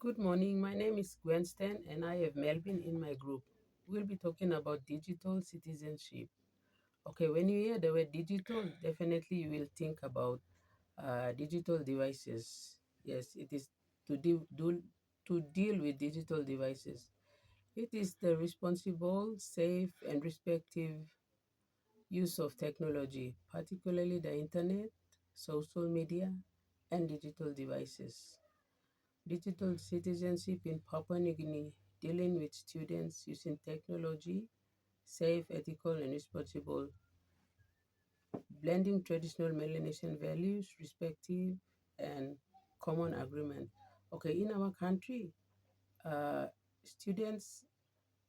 Good morning. My name is Gwensten and I have Melvin in my group. We'll be talking about digital citizenship. Okay, when you hear the word digital, definitely you will think about digital devices. Yes, it is to deal with digital devices. It is the responsible, safe, and respective use of technology, particularly the internet, social media, and digital devices. Digital citizenship in Papua New Guinea, dealing with students using technology, safe, ethical, and responsible, blending traditional Melanesian values, respective, and common agreement. Okay, in our country, uh, students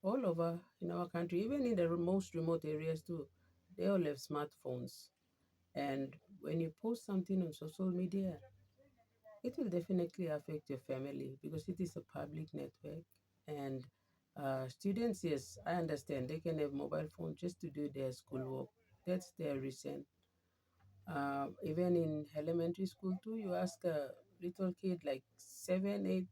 all over in our country, even in the most remote areas too, they all have smartphones. And when you post something on social media, it will definitely affect your family because it is a public network. And students, yes, I understand they can have mobile phone just to do their schoolwork. That's their reason. Even in elementary school too, you ask a little kid like 7, 8,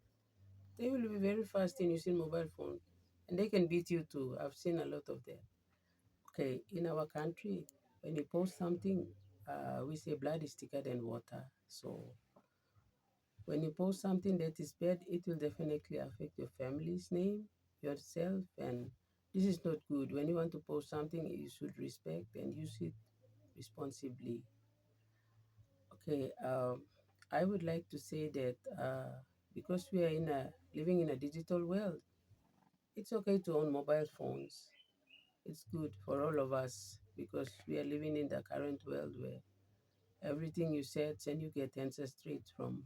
they will be very fast in using mobile phone, and they can beat you too. I've seen a lot of them. Okay, in our country, when you post something, we say blood is thicker than water. So when you post something that is bad, it will definitely affect your family's name, yourself, and this is not good. When you want to post something, you should respect and use it responsibly. Okay, I would like to say that because we are living in a digital world, it's okay to own mobile phones. It's good for all of us because we are living in the current world where everything you search and you get answers straight from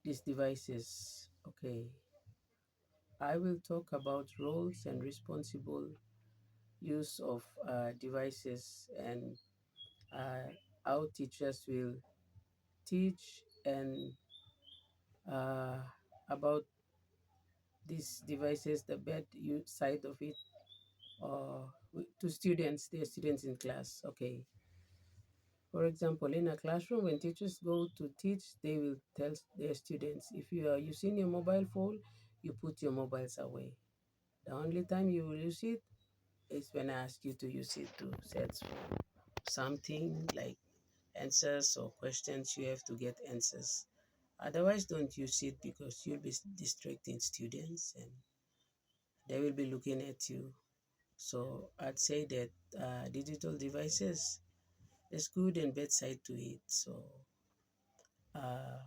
these devices. Okay, I will talk about roles and responsible use of devices and uh, how teachers will teach and uh, about these devices, the side of it, to students, their students in class. Okay. For example, in a classroom, when teachers go to teach, they will tell their students, if you are using your mobile phone, you put your mobiles away. The only time you will use it is when I ask you to use it to search for something like answers or questions you have to get answers. Otherwise, don't use it because you'll be distracting students and they will be looking at you. So I'd say that digital devices, there's good and bad side to it. So uh,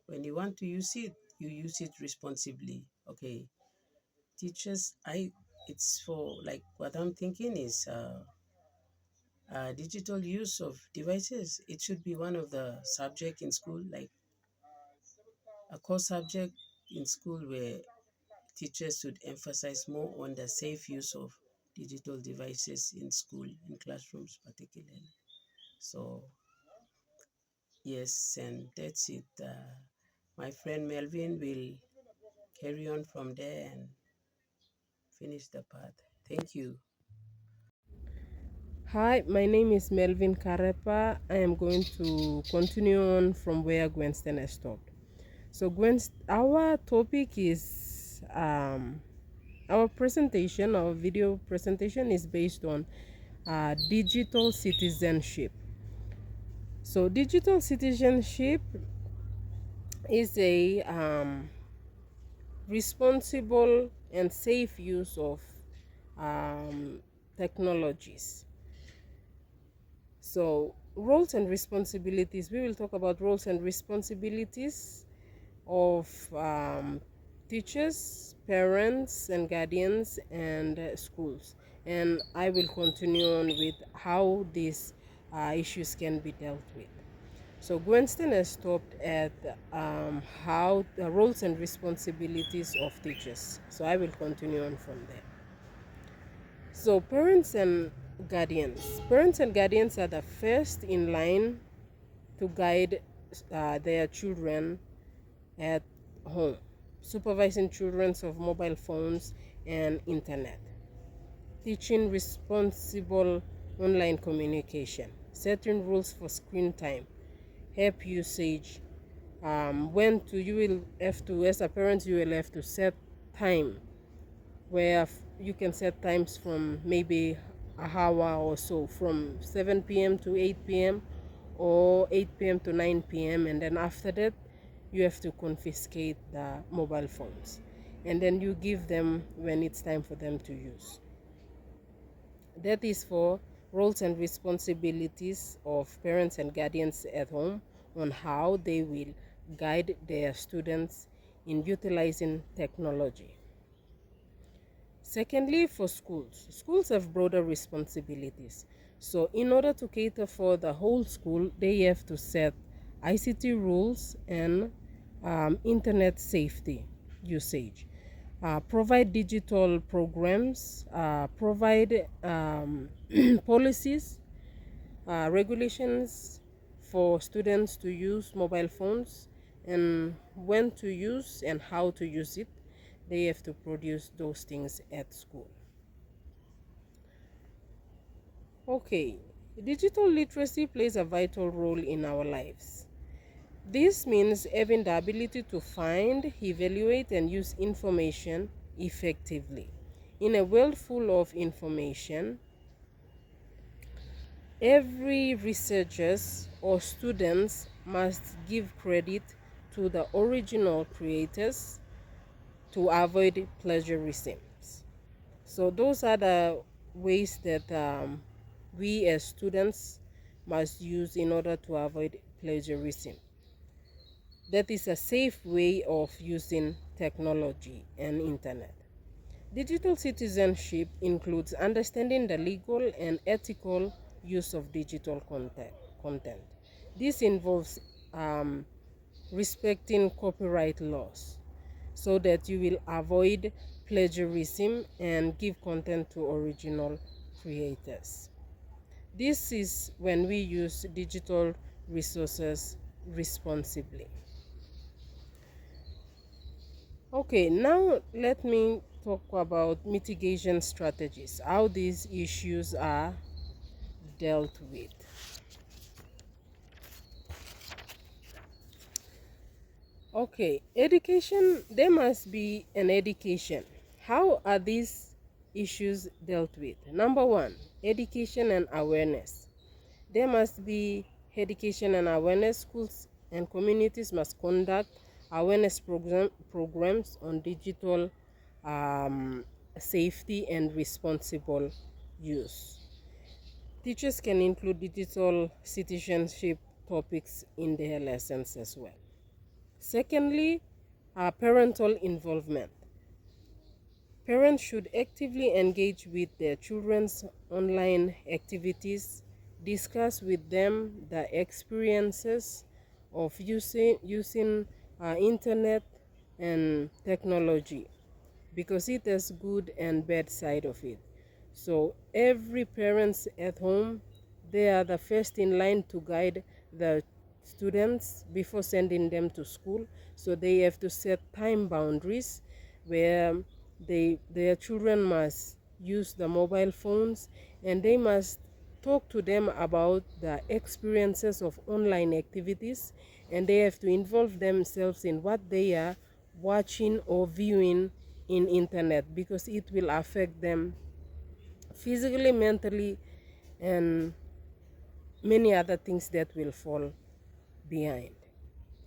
when you want to use it, you use it responsibly. Okay, teachers, it's for like what I'm thinking is digital use of devices. It should be one of the subject in school, like a core subject in school where teachers should emphasize more on the safe use of digital devices in school, in classrooms particularly. So yes, and that's it. My friend Melvin will carry on from there and finish the part. Thank you. Hi, my name is Melvin Karepa. I am going to continue on from where Gwensten has stopped. So, our topic is our presentation, our video presentation is based on digital citizenship. So, digital citizenship is a responsible and safe use of um, technologies. So, roles and responsibilities. We will talk about roles and responsibilities of teachers, parents, and guardians, and schools. And I will continue on with how these issues can be dealt with. So, Gwensten has stopped at how the roles and responsibilities of teachers. So, I will continue on from there. So, parents and guardians. Parents and guardians are the first in line to guide their children at home, supervising children of mobile phones and internet, teaching responsible online communication, setting rules for screen time, app usage, when to you will have to, as a parent, you will have to set time where you can set times from maybe a hour or so, from 7 p.m. to 8 p.m. or 8 p.m. to 9 p.m. And then after that, you have to confiscate the mobile phones. And then you give them when it's time for them to use. That is for roles and responsibilities of parents and guardians at home on how they will guide their students in utilizing technology. Secondly, for schools, schools have broader responsibilities. So, in order to cater for the whole school, they have to set ICT rules and internet safety usage, provide digital programs, provide policies, regulations for students to use mobile phones, and when to use and how to use it. They have to produce those things at school. Okay, digital literacy plays a vital role in our lives. This means having the ability to find, evaluate, and use information effectively. In a world full of information, every researchers or students must give credit to the original creators to avoid plagiarism. So those are the ways that we as students must use in order to avoid plagiarism. That is a safe way of using technology and internet. Digital citizenship includes understanding the legal and ethical use of digital content. This involves respecting copyright laws so that you will avoid plagiarism and give content to original creators. This is when we use digital resources responsibly. Okay, now let me talk about mitigation strategies, how these issues are dealt with. Okay, education, there must be an education. How are these issues dealt with? Number one, education and awareness. There must be education and awareness. Schools and communities must conduct awareness programs on digital safety and responsible use. Teachers can include digital citizenship topics in their lessons as well. Secondly, parental involvement. Parents should actively engage with their children's online activities, discuss with them the experiences of using internet and technology, because it has good and bad side of it. So every parents at home, they are the first in line to guide the students before sending them to school. So they have to set time boundaries where their children must use the mobile phones, and they must talk to them about the experiences of online activities, and they have to involve themselves in what they are watching or viewing in internet, because it will affect them physically, mentally, and many other things that will fall behind.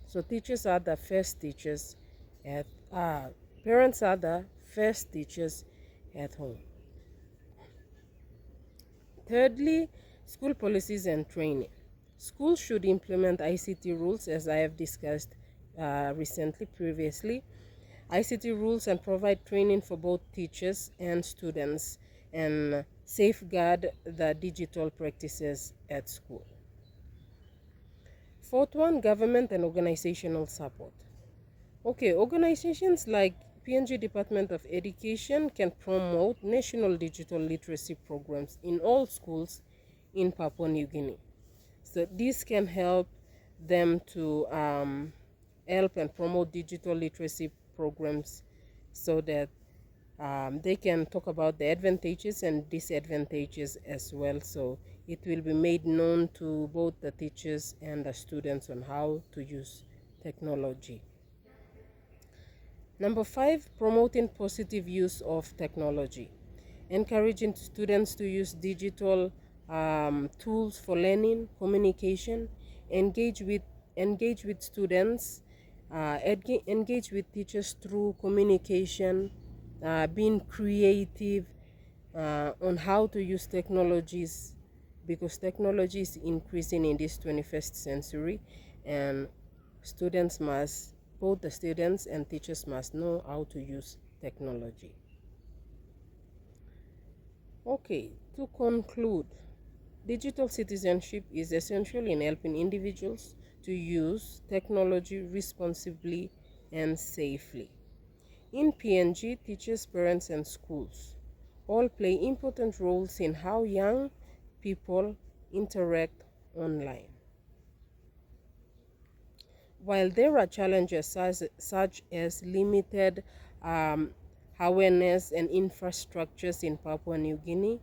So teachers are the first teachers at parents are the first teachers at home. Thirdly, school policies and training. Schools should implement ICT rules, as I have discussed previously. ICT rules and provide training for both teachers and students, and safeguard the digital practices at school. Fourth one, government and organizational support. Okay, organizations like PNG Department of Education can promote national digital literacy programs in all schools in Papua New Guinea. So this can help them to help and promote digital literacy programs, so that they can talk about the advantages and disadvantages as well. So it will be made known to both the teachers and the students on how to use technology. Number 5, promoting positive use of technology. Encouraging students to use digital tools for learning, communication, engage with students, engage with teachers through communication, being creative on how to use technologies, because technology is increasing in this 21st century, and students must both the students and teachers must know how to use technology. Okay, to conclude, digital citizenship is essential in helping individuals to use technology responsibly and safely. In PNG, teachers, parents, and schools all play important roles in how young people interact online. While there are challenges such as limited um, awareness and infrastructures in Papua New Guinea,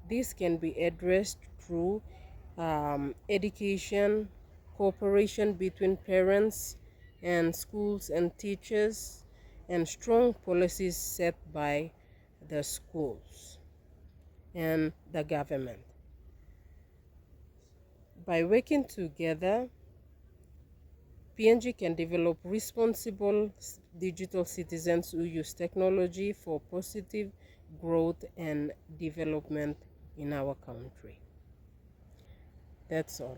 this can be addressed through education, cooperation between parents and schools and teachers, and strong policies set by the schools and the government. By working together, PNG can develop responsible digital citizens who use technology for positive growth and development in our country. That's all.